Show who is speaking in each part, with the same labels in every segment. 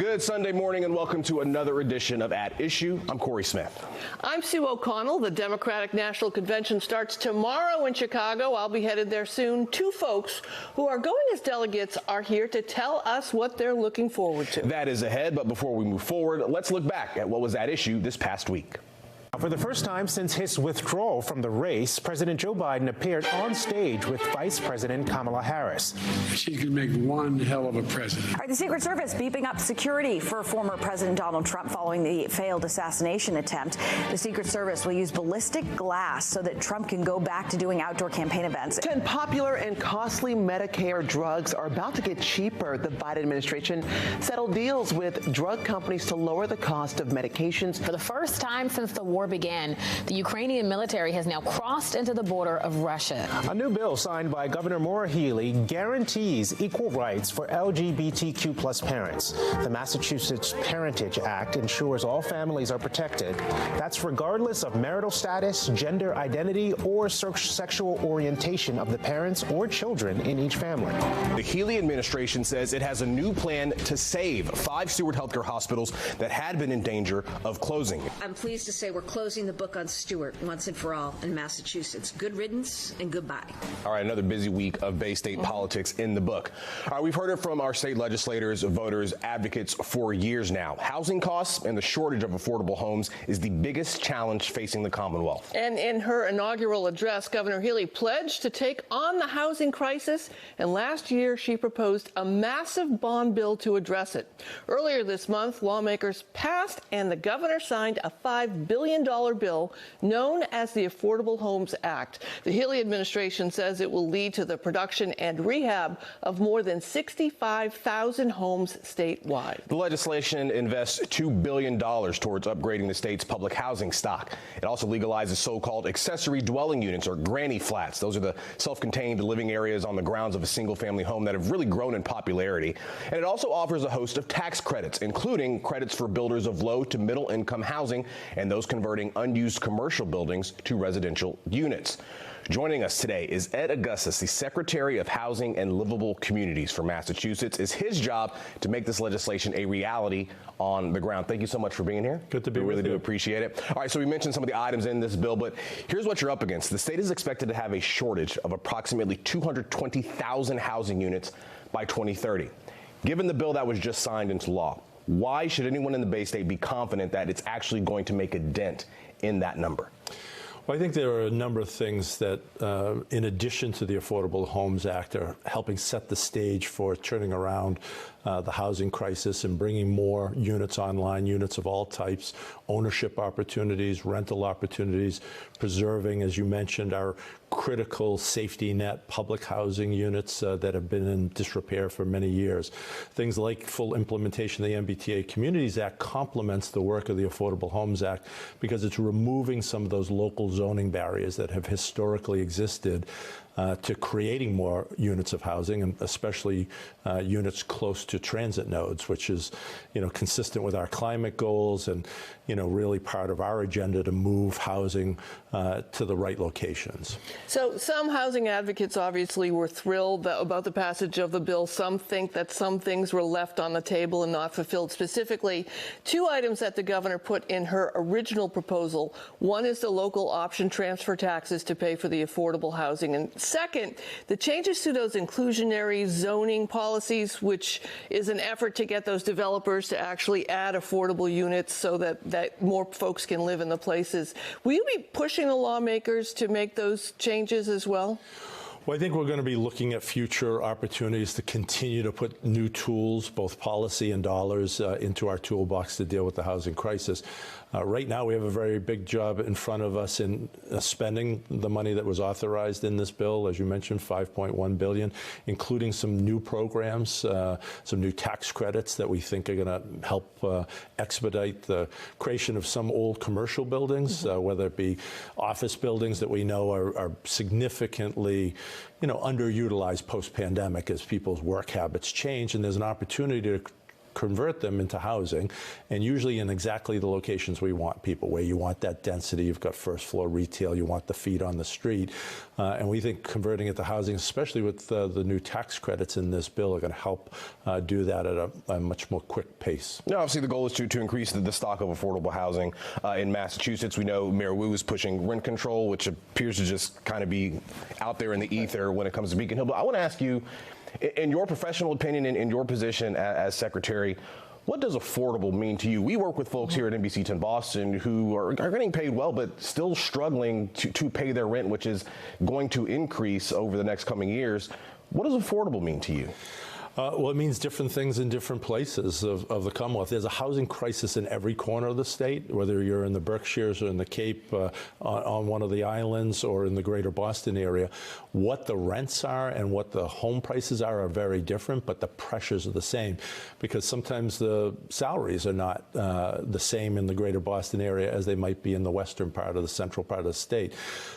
Speaker 1: Good Sunday morning and welcome to another edition of At Issue. I'm Corey Smith.
Speaker 2: I'm Sue O'Connell. The Democratic National Convention starts tomorrow in Chicago. I'll be headed there soon. Two folks who are going as delegates are here to tell us what they're looking forward to.
Speaker 1: That is ahead, but before we move forward, let's look back at what was at issue this past week.
Speaker 3: For the first time since his withdrawal from the race, President Joe Biden appeared on stage with Vice President Kamala Harris.
Speaker 4: She's going to make one hell of a president.
Speaker 5: All right, the Secret Service beefing up security for former President Donald Trump following the failed assassination attempt. The Secret Service will use ballistic glass so that Trump can go back to doing outdoor campaign events.
Speaker 6: 10 popular and costly Medicare drugs are about to get cheaper. The Biden administration settled deals with drug companies to lower the cost of medications.
Speaker 7: For the first time since the war began, the Ukrainian military has now crossed into the border of Russia.
Speaker 3: A new bill signed by Governor Maura Healey guarantees equal rights for LGBTQ plus parents. The Massachusetts Parentage Act ensures all families are protected. That's regardless of marital status, gender identity, or sexual orientation of the parents or children in each family.
Speaker 1: The Healey administration says it has a new plan to save 5 Stewart healthcare hospitals that had been in danger of closing.
Speaker 8: I'm pleased to say we're closing the book on Stewart once and for all in Massachusetts. Good riddance and goodbye.
Speaker 1: All right, another busy week of Bay State politics in the book. All right, we've heard it from our state legislators, voters, advocates for years now. Housing costs and the shortage of affordable homes is the biggest challenge facing the Commonwealth.
Speaker 2: And in her inaugural address, Governor Healey pledged to take on the housing crisis, and last year she proposed a massive bond bill to address it. Earlier this month, lawmakers passed and the governor signed a $5 billion bill known as the Affordable Homes Act. The Healey administration says it will lead to the production and rehab of more than 65,000 homes statewide.
Speaker 1: The legislation invests $2 billion towards upgrading the state's public housing stock. It also legalizes so-called accessory dwelling units, or granny flats. Those are the self-contained living areas on the grounds of a single-family home that have really grown in popularity. And it also offers a host of tax credits, including credits for builders of low to middle income housing and those converting unused commercial buildings to residential units. Joining us today is Ed Augustus, the Secretary of Housing and Livable Communities for Massachusetts. It's his job to make this legislation a reality on the ground. Thank you so much for being here.
Speaker 9: Good to be
Speaker 1: with you. We really do
Speaker 9: you.
Speaker 1: Appreciate it. All right, so we mentioned some of the items in this bill, but here's what you're up against. The state is expected to have a shortage of approximately 220,000 housing units by 2030. Given the bill that was just signed into law, why should anyone in the Bay State be confident that it's actually going to make a dent in that number?
Speaker 9: Well, I think there are a number of things that, in addition to the Affordable Homes Act, are helping set the stage for turning around the housing crisis and bringing more units online, units of all types, ownership opportunities, rental opportunities, preserving, as you mentioned, our critical safety net public housing units that have been in disrepair for many years. Things like full implementation of the MBTA Communities Act complements the work of the Affordable Homes Act because it's removing some of those local zoning barriers that have historically existed to creating more units of housing, and especially units close to transit nodes, which is, consistent with our climate goals and, really part of our agenda to move housing to the right locations.
Speaker 2: So some housing advocates obviously were thrilled about the passage of the bill. Some think that some things were left on the table and not fulfilled. Specifically, 2 items that the governor put in her original proposal. One is the local option transfer taxes to pay for the affordable housing, and second, the changes to those inclusionary zoning policies, which is an effort to get those developers to actually add affordable units so that more folks can live in the places. Will you be pushing the lawmakers to make those changes as well?
Speaker 9: Well, I think we're going to be looking at future opportunities to continue to put new tools, both policy and dollars, into our toolbox to deal with the housing crisis. Right now, we have a very big job in front of us in spending the money that was authorized in this bill, as you mentioned, $5.1 billion, including some new programs, some new tax credits that we think are going to help expedite the creation of some old commercial buildings, whether it be office buildings that we know are significantly underutilized post-pandemic as people's work habits change, and there's an opportunity to convert them into housing, and usually in exactly the locations we want people, where you want that density, you've got first floor retail, you want the feet on the street. And we think converting it to housing, especially with the new tax credits in this bill, are going to help do that at a much more quick pace.
Speaker 1: Now, obviously, the goal is to increase the stock of affordable housing in Massachusetts. We know Mayor Wu is pushing rent control, which appears to just kind of be out there in the ether when it comes to Beacon Hill. But I want to ask you, in your professional opinion, in your position as secretary, what does affordable mean to you? We work with folks here at NBC 10 Boston who are getting paid well, but still struggling to pay their rent, which is going to increase over the next coming years. What does affordable mean to you?
Speaker 9: Well, it means different things in different places of the Commonwealth. There's a housing crisis in every corner of the state, whether you're in the Berkshires or in the Cape, on one of the islands, or in the greater Boston area. What the rents are and what the home prices are very different, but the pressures are the same, because sometimes the salaries are not the same in the greater Boston area as they might be in the western part or the central part of the state.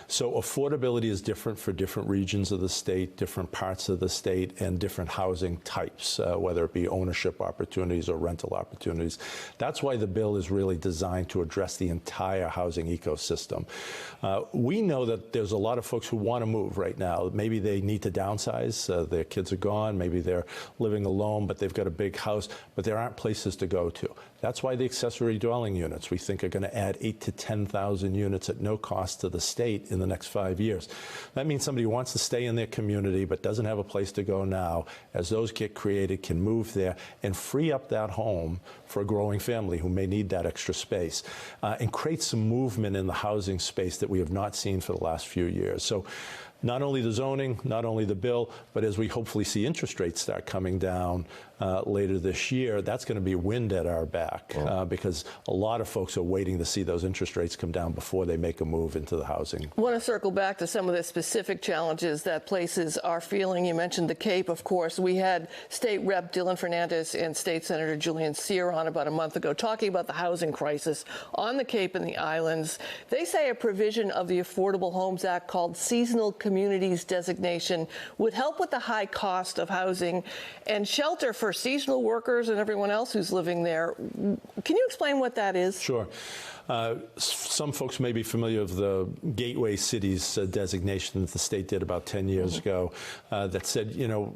Speaker 9: So affordability is different for different regions of the state, different parts of the state, and different housing types, whether it be ownership opportunities or rental opportunities. That's why the bill is really designed to address the entire housing ecosystem. We know that there's a lot of folks who want to move right now. Maybe they need to downsize. Their kids are gone. Maybe they're living alone, but they've got a big house, but there aren't places to go to. That's why the accessory dwelling units, we think, are going to add 8,000 to 10,000 units at no cost to the state in the next 5 years. That means somebody who wants to stay in their community but doesn't have a place to go now, as those get created, can move there and free up that home for a growing family who may need that extra space, and create some movement in the housing space that we have not seen for the last few years. So not only the zoning, not only the bill, but as we hopefully see interest rates start coming down later this year, that's going to be wind at our back, because a lot of folks are waiting to see those interest rates come down before they make a move into the housing.
Speaker 2: I want to circle back to some of the specific challenges that places are feeling. You mentioned the Cape, of course. We had State Rep Dylan Fernandez and State Senator Julian Cyr on about a month ago talking about the housing crisis on the Cape and the islands. They say a provision of the Affordable Homes Act called seasonal communities designation would help with the high cost of housing and shelter for seasonal workers and everyone else who's living there. Can you explain what that is?
Speaker 9: Sure. Some folks may be familiar with the gateway cities designation that the state did about 10 years ago that said, you know,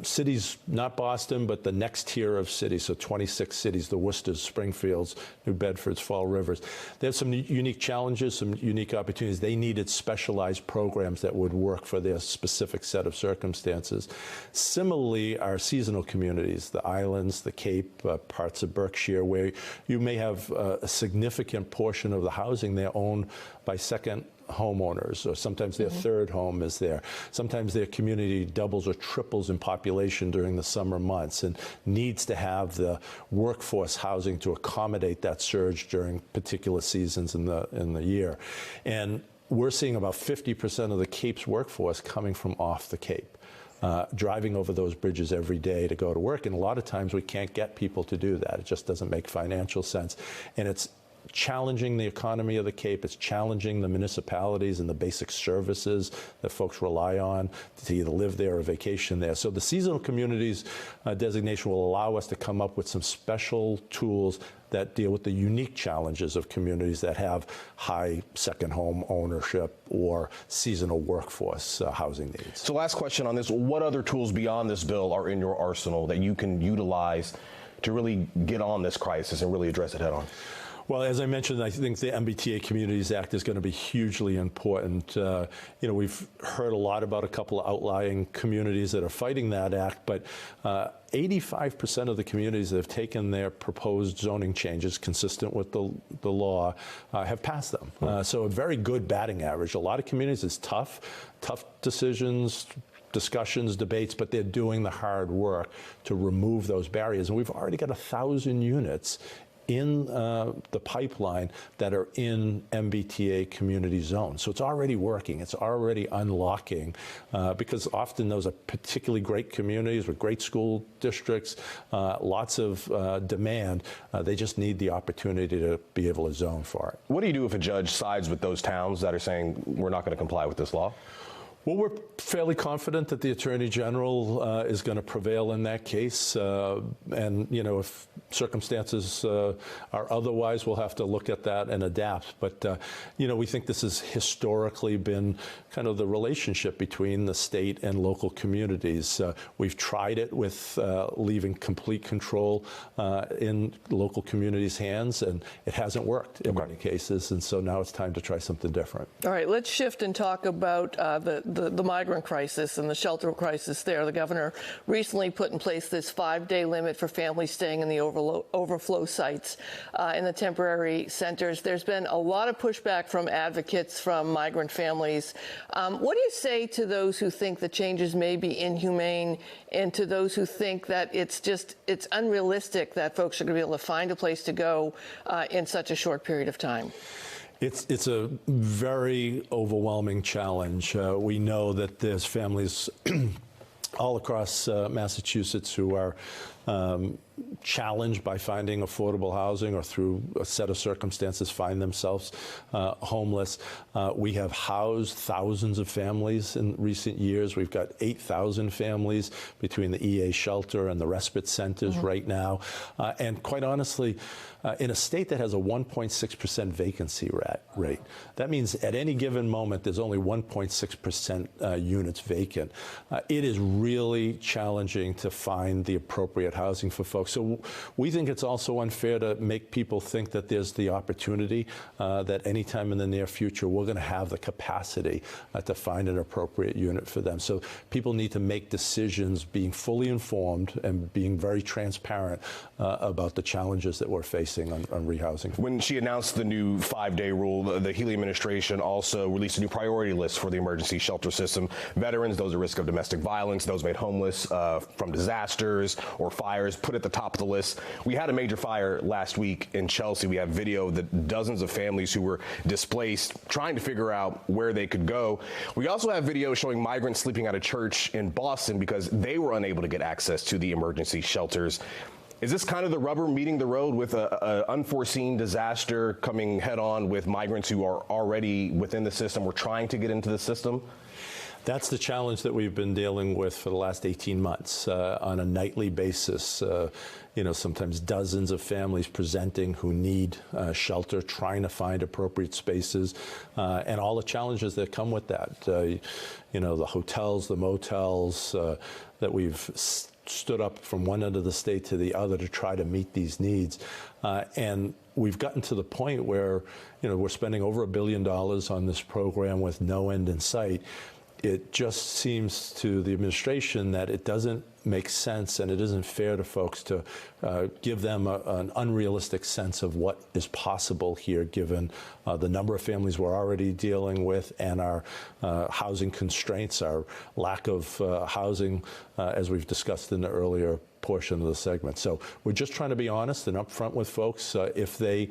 Speaker 9: cities, not Boston, but the next tier of cities, so 26 cities, the Worcesters, Springfields, New Bedfords, Fall Rivers. They have some unique challenges, some unique opportunities. They needed specialized programs that would work for their specific set of circumstances. Similarly, our seasonal communities, the islands, the Cape, parts of Berkshire, where you may have a significant portion of the housing there owned by second homeowners, or sometimes their third home is there. Sometimes their community doubles or triples in population during the summer months and needs to have the workforce housing to accommodate that surge during particular seasons in the year. And we're seeing about 50% of the Cape's workforce coming from off the Cape. Driving over those bridges every day to go to work. And a lot of times we can't get people to do that. It just doesn't make financial sense. And it's challenging the economy of the Cape. It's challenging the municipalities and the basic services that folks rely on to either live there or vacation there. So the seasonal communities designation will allow us to come up with some special tools that deal with the unique challenges of communities that have high second home ownership or seasonal workforce housing needs.
Speaker 1: So last question on this, what other tools beyond this bill are in your arsenal that you can utilize to really get on this crisis and really address it head on?
Speaker 9: Well, as I mentioned, I think the MBTA Communities Act is going to be hugely important. You know, we've heard a lot about a couple of outlying communities that are fighting that act, but 85% of the communities that have taken their proposed zoning changes consistent with the law have passed them. So a very good batting average. A lot of communities, it's tough decisions, discussions, debates, but they're doing the hard work to remove those barriers. And we've already got 1,000 units in the pipeline that are in MBTA community zones. So it's already working. It's already unlocking because often those are particularly great communities with great school districts, lots of demand. They just need the opportunity to be able to zone for it.
Speaker 1: What do you do if a judge sides with those towns that are saying we're not going to comply with this law?
Speaker 9: Well, we're fairly confident that the Attorney General is going to prevail in that case. And, you know, if circumstances are otherwise, we'll have to look at that and adapt. But, you know, we think this has historically been kind of the relationship between the state and local communities. We've tried it with leaving complete control in local communities' hands, and it hasn't worked in many cases. And so now it's time to try something different.
Speaker 2: All right, let's shift and talk about the migrant crisis and the shelter crisis there. The governor recently put in place this 5-day limit for families staying in the overflow sites in the temporary centers. There's been a lot of pushback from advocates from migrant families. What do you say to those who think the changes may be inhumane, and to those who think that it's unrealistic that folks are going to be able to find a place to go in such a short period of time?
Speaker 9: It's a very overwhelming challenge. We know that there's families all across Massachusetts who are challenged by finding affordable housing, or through a set of circumstances find themselves homeless. We have housed thousands of families in recent years. We've got 8,000 families between the EA shelter and the respite centers right now. And quite honestly, in a state that has a 1.6% vacancy rate, that means at any given moment there's only 1.6% units vacant. It is really challenging to find the appropriate housing for folks. So we think it's also unfair to make people think that there's the opportunity that anytime in the near future we're going to have the capacity to find an appropriate unit for them. So people need to make decisions being fully informed and being very transparent about the challenges that we're facing on rehousing.
Speaker 1: When she announced the new 5-day rule, the Healey administration also released a new priority list for the emergency shelter system. Veterans, those at risk of domestic violence, those made homeless from disasters or fires, put at the top of the list. We had a major fire last week in Chelsea. We have video that dozens of families who were displaced trying to figure out where they could go. We also have video showing migrants sleeping at a church in Boston because they were unable to get access to the emergency shelters. Is this kind of the rubber meeting the road with an unforeseen disaster coming head on with migrants who are already within the system or trying to get into the system?
Speaker 9: That's the challenge that we've been dealing with for the last 18 months on a nightly basis. You know, sometimes dozens of families presenting who need shelter, trying to find appropriate spaces, and all the challenges that come with that. You know, the hotels, the motels that we've stood up from one end of the state to the other to try to meet these needs. And we've gotten to the point where, you know, we're spending over $1 billion on this program with no end in sight. It just seems to the administration that it doesn't make sense, and it isn't fair to folks to give them an unrealistic sense of what is possible here, given the number of families we're already dealing with and our housing constraints, our lack of housing, as we've discussed in the earlier portion of the segment. So we're just trying to be honest and upfront with folks. If they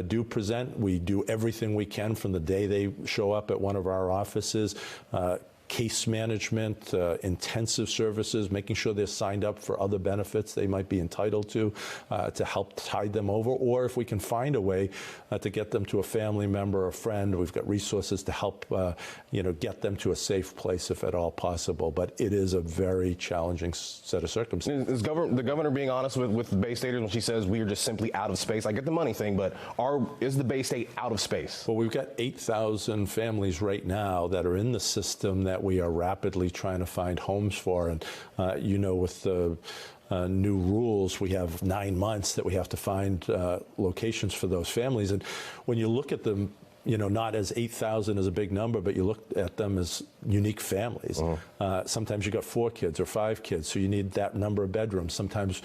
Speaker 9: do present, we do everything we can from the day they show up at one of our offices. Case management, intensive services, making sure they're signed up for other benefits they might be entitled to help tide them over. Or if we can find a way to get them to a family member or a friend, we've got resources to help you know, get them to a safe place if at all possible. But it is a very challenging set of circumstances.
Speaker 1: Is the governor being honest with the Bay Staters when she says we are just simply out of space? I get the money thing, but is the Bay State out of space?
Speaker 9: Well, we've got 8,000 families right now that are in the system that we are rapidly trying to find homes for. And, you know, with the new rules, we have 9 months that we have to find locations for those families. And when you look at them, you know, not as 8,000 is a big number, but you look at them as unique families. Sometimes you got 4 kids or 5 kids, so you need that number of bedrooms. Sometimes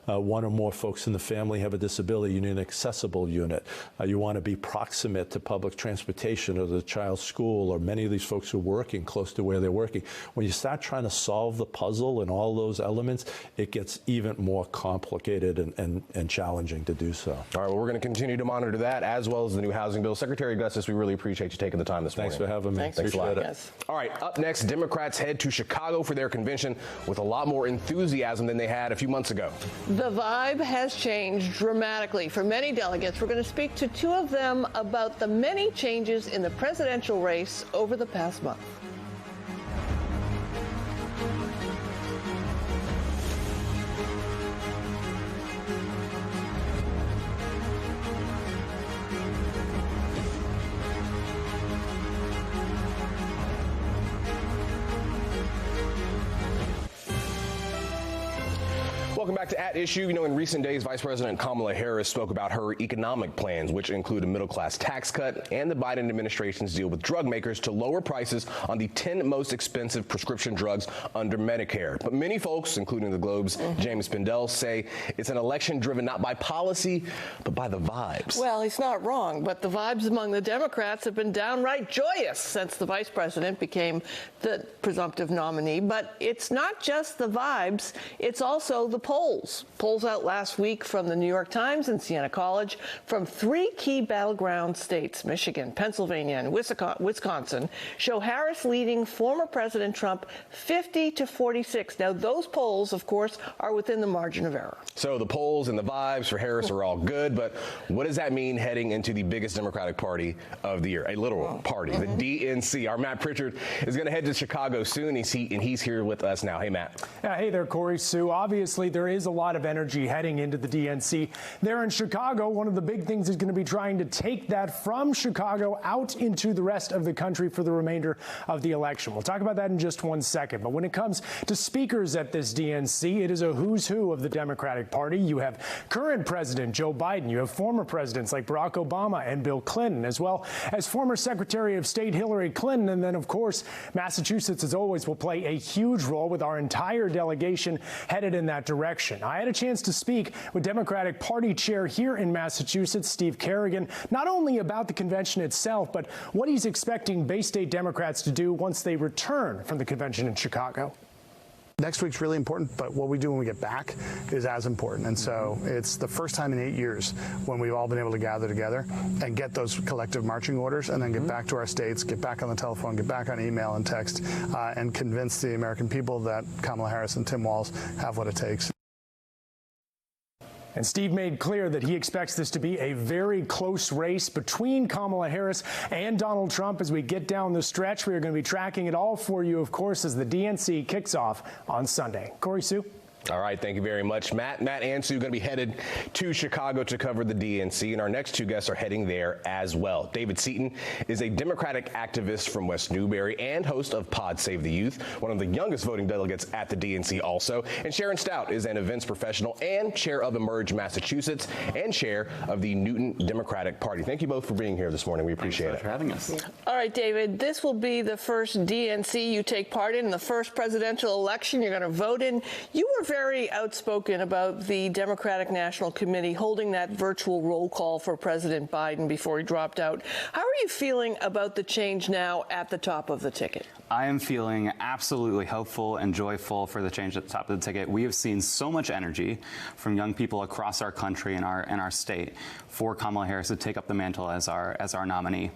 Speaker 9: one or more folks in the family have a disability. You need an accessible unit. You want to be proximate to public transportation or the child's school, or many of these folks are working close to where they're working. When you start trying to solve the puzzle and all those elements, it gets even more complicated and challenging to do so.
Speaker 1: All right, well, we're going to continue to monitor that, as well as the new housing bill. Secretary Augustus, we really appreciate you taking the time this morning.
Speaker 9: Thanks for having me.
Speaker 2: Thanks
Speaker 1: a lot.
Speaker 2: Yes.
Speaker 1: All right, up next, Democrats head to Chicago for their convention with a lot more enthusiasm than they had a few months ago.
Speaker 2: The vibe has changed dramatically for many delegates. We're going to speak to 2 of them about the many changes in the presidential race over the past month.
Speaker 1: welcome back to At Issue. You know, in recent days, Vice President Kamala Harris spoke about her economic plans, which include a middle-class tax cut and the Biden administration's deal with drug makers to lower prices on the 10 most expensive prescription drugs under Medicare. But many folks, including the Globe's James Spindell, say it's an election driven not by policy, but by the vibes.
Speaker 2: Well, he's not wrong, but the vibes among the Democrats have been downright joyous since the vice president became the presumptive nominee. But it's not just the vibes, it's also the polls. Polls out last week from the New York Times and Siena College from 3 key battleground states, Michigan, Pennsylvania, and Wisconsin, show Harris leading former President Trump 50-46. Now, those polls, of course, are within the margin of error.
Speaker 1: So the polls and the vibes for Harris are all good, but what does that mean heading into the biggest Democratic party of the year, a literal party, the DNC? Our Matt Pritchard is going to head to Chicago soon, and he's here with us now. Hey, Matt.
Speaker 10: Hey there, Corey, Sue. Obviously, there is a lot of energy heading into the DNC. There in Chicago, one of the big things is going to be trying to take that from Chicago out into the rest of the country for the remainder of the election. We'll talk about that in just one second. But when it comes to speakers at this DNC, it is a who's who of the Democratic Party. You have current President Joe Biden. You have former presidents like Barack Obama and Bill Clinton, as well as former Secretary of State Hillary Clinton. And then, of course, Massachusetts, as always, will play a huge role with our entire delegation headed in that direction. I had a chance to speak with Democratic Party Chair here in Massachusetts, Steve Kerrigan, not only about the convention itself, but what he's expecting Bay State Democrats to do once they return from the convention in Chicago.
Speaker 11: Next week's really important, but what we do when we get back is as important. And so it's the first time in 8 years when we've all been able to gather together and get those collective marching orders and then get back to our states, get back on the telephone, get back on email and text, and convince the American people that Kamala Harris and Tim Walz have what it takes.
Speaker 10: And Steve made clear that he expects this to be a very close race between Kamala Harris and Donald Trump as we get down the stretch. We are going to be tracking it all for you, of course, as the DNC kicks off on Sunday. Corey, Sue.
Speaker 1: All right, thank you very much, Matt. Matt and Sue are going to be headed to Chicago to cover the DNC, and our next 2 guests are heading there as well. David Seaton is a Democratic activist from West Newbury and host of Pod Save the Youth, one of the youngest voting delegates at the DNC also. And Sharon Stout is an events professional and chair of Emerge Massachusetts and chair of the Newton Democratic Party. Thank you both for being here this morning. We appreciate it.
Speaker 12: Thanks for having us.
Speaker 2: All right, David, this will be the first DNC you take part in, the first presidential election you're going to vote in. You were very outspoken about the Democratic National Committee holding that virtual roll call for President Biden before he dropped out. How are you feeling about the change now at the top of the ticket?
Speaker 12: I am feeling absolutely hopeful and joyful for the change at the top of the ticket. We have seen so much energy from young people across our country and our state for Kamala Harris to take up the mantle as our nominee.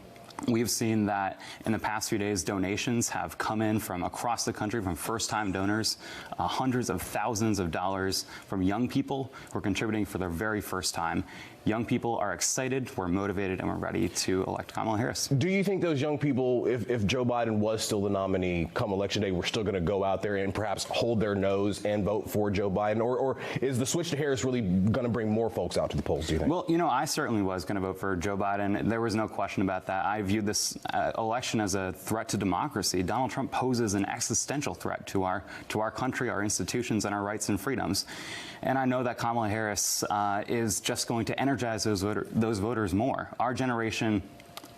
Speaker 12: We've seen that in the past few days, donations have come in from across the country from first-time donors, hundreds of thousands of dollars from young people who are contributing for their very first time. Young people are excited, we're motivated, and we're ready to elect Kamala Harris.
Speaker 1: Do you think those young people, if Joe Biden was still the nominee come Election Day, were still going to go out there and perhaps hold their nose and vote for Joe Biden? Or is the switch to Harris really going to bring more folks out to the polls, do you think?
Speaker 12: Well, you know, I certainly was going to vote for Joe Biden. There was no question about that. I viewed this election as a threat to democracy. Donald Trump poses an existential threat to our country, our institutions, and our rights and freedoms. And I know that Kamala Harris is just going to energize those voters more. Our generation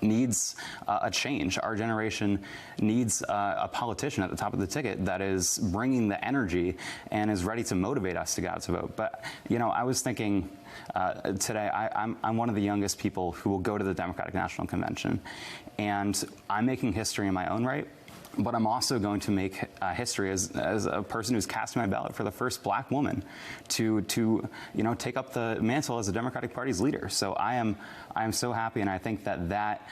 Speaker 12: needs a change. Our generation needs a politician at the top of the ticket that is bringing the energy and is ready to motivate us to go out to vote. But, you know, I was thinking today, I'm one of the youngest people who will go to the Democratic National Convention, and I'm making history in my own right. But I'm also going to make history as a person who's casting my ballot for the first black woman to take up the mantle as the Democratic Party's leader. So I am so happy, and I think that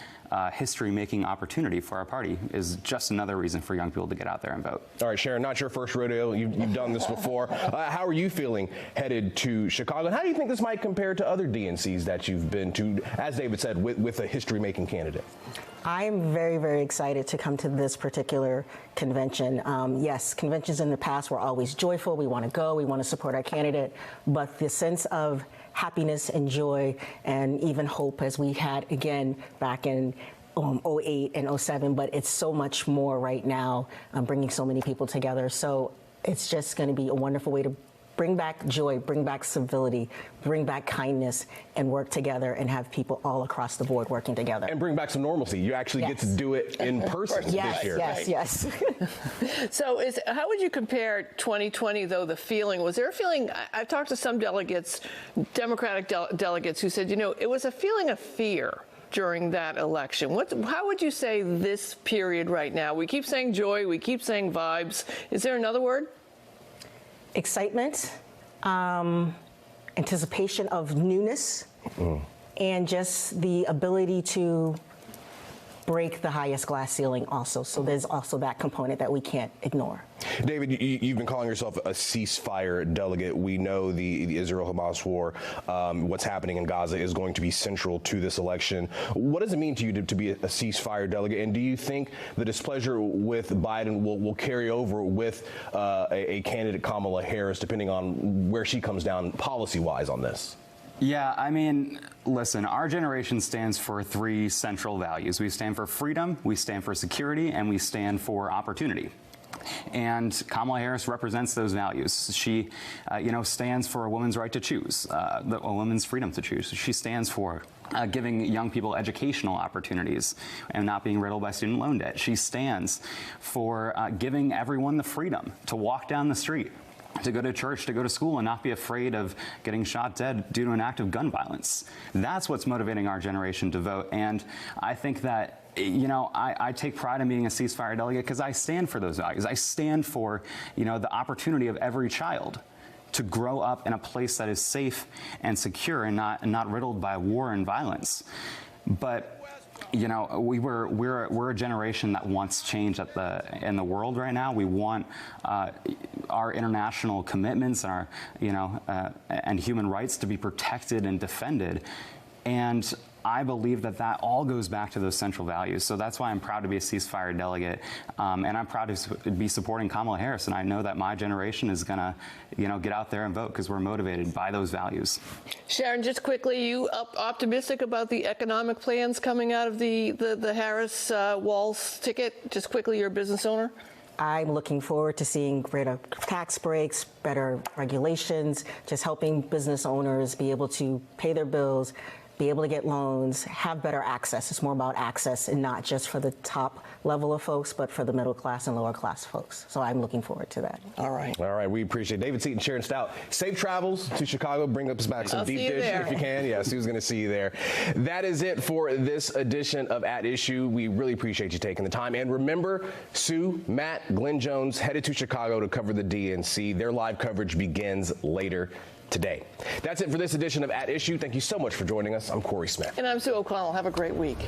Speaker 12: history-making opportunity for our party is just another reason for young people to get out there and vote.
Speaker 1: All right, Sharon, not your first rodeo. You've done this before. How are you feeling headed to Chicago? And how do you think this might compare to other DNCs that you've been to, as David said, with a history-making candidate?
Speaker 13: I am very, very excited to come to this particular convention. Yes, conventions in the past were always joyful. We want to go. We want to support our candidate. But the sense of happiness and joy and even hope, as we had again back in 08 and 07, but it's so much more right now, bringing so many people together. So it's just going to be a wonderful way to bring back joy, bring back civility, bring back kindness, and work together and have people all across the board working together.
Speaker 1: And bring back some normalcy. You actually get to do it in person this year.
Speaker 13: Yes.
Speaker 2: So how would you compare 2020, though, the feeling? Was there a feeling? I've talked to some delegates, Democratic delegates, who said, you know, it was a feeling of fear during that election. How would you say this period right now? We keep saying joy, we keep saying vibes. Is there another word?
Speaker 13: Excitement, anticipation of newness, and just the ability to break the highest glass ceiling also. So there's also that component that we can't ignore.
Speaker 1: David, you've been calling yourself a ceasefire delegate. We know the Israel-Hamas war, what's happening in Gaza is going to be central to this election. What does it mean to you to be a ceasefire delegate? And do you think the displeasure with Biden will carry over with a candidate, Kamala Harris, depending on where she comes down policy-wise on this?
Speaker 12: Yeah, I mean, listen, our generation stands for 3 central values. We stand for freedom, we stand for security, and we stand for opportunity. And Kamala Harris represents those values. She, stands for a woman's right to choose, a woman's freedom to choose. She stands for giving young people educational opportunities and not being riddled by student loan debt. She stands for giving everyone the freedom to walk down the street, to go to church, to go to school, and not be afraid of getting shot dead due to an act of gun violence. That's what's motivating our generation to vote. And I think that, I take pride in being a ceasefire delegate because I stand for those values. I stand for, the opportunity of every child to grow up in a place that is safe and secure and not riddled by war and violence. But we're a generation that wants change in the world right now. We want our international commitments and our and human rights to be protected and defended. And I believe that all goes back to those central values. So that's why I'm proud to be a ceasefire delegate, and I'm proud to be supporting Kamala Harris. And I know that my generation is going to, get out there and vote because we're motivated by those values.
Speaker 2: Sharon, just quickly, you optimistic about the economic plans coming out of the Harris-Walz ticket? Just quickly, you're a business owner.
Speaker 13: I'm looking forward to seeing greater tax breaks, better regulations, just helping business owners be able to pay their bills, be able to get loans, have better access. It's more about access and not just for the top level of folks, but for the middle class and lower class folks. So I'm looking forward to that.
Speaker 2: All right.
Speaker 1: All right. We appreciate it. David Seaton, Sharon Stout. Safe travels to Chicago. Bring us back some deep dish if you can. Yeah, Sue's going to see you there. That is it for this edition of At Issue. We really appreciate you taking the time. And remember, Sue, Matt, Glenn Jones headed to Chicago to cover the DNC. Their live coverage begins later today. That's it for this edition of At Issue. Thank you so much for joining us. I'm Corey Smith.
Speaker 2: And I'm Sue O'Connell. Have a great week.